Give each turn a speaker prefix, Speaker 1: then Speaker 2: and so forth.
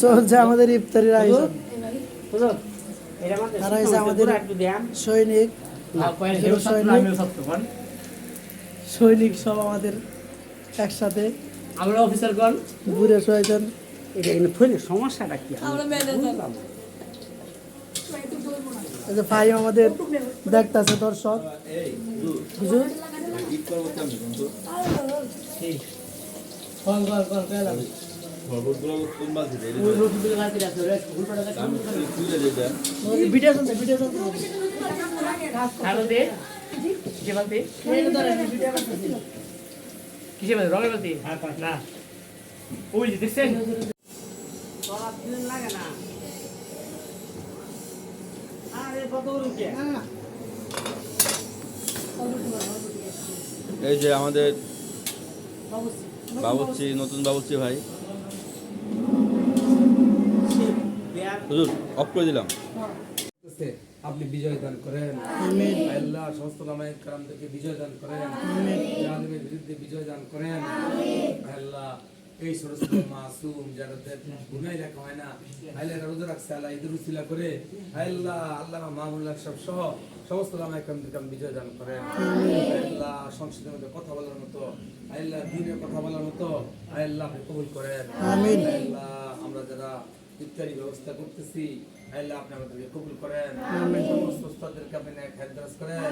Speaker 1: চলছে আমাদের ইফতারির আয়োজন। তারা হচ্ছে আমাদের সৈনিক, সৈনিক সব আমাদের একসাথে।
Speaker 2: আমরা অফিসারগণ
Speaker 1: ঘুরে শোয়েছেন।
Speaker 2: এটা এনে ফেলে সমস্যাটা কি?
Speaker 1: এই যে ভাই আমাদের দেখতেছে দর্শক। হুজুর ভিডিও চলছে, ভিডিও চলছে।
Speaker 2: কিসে বলতে রঙের বলতে না ওই যে দেখছেন লাগে না।
Speaker 3: এই যে আমাদের বাবুর্চি, নতুন বাবুর্চি ভাই। হুজুর অফ করে দিলাম।
Speaker 4: আপনি বিজয় দান করেন,
Speaker 1: আমিন।
Speaker 4: আল্লাহ সমস্ত নামায়ের কারামদেরকে বিজয় দান করেন, জালিমের বিরুদ্ধে বিজয় দান করেন। আল্লাহ এই ছোট ছোট মাসুম যাদের গুনাহ রাখা হয় না, আল্লাহ রোজা রাখছে, আল্লাহ ঈদের উসিলা করে আল্লাহ আল্লাহ মামুল্লাহ সব সহ সমস্ত নামায়ের কারামদেরকে বিজয় দান করেন। আল্লাহ সংসদের মধ্যে কথা বলার মতো, আল্লাহ দ্বীনের কথা বলার মতো আল্লাহ আপনি কবুল করেন।
Speaker 1: আমিন।
Speaker 4: আল্লাহ আমরা যারা ইফতারি ব্যবস্থা করতেছি আল্লাহ আপনি আমাদেরকে কবুল করেন, সমস্ত উস্তাদদেরকে আপনি নেক হায়াত দারাজ করেন।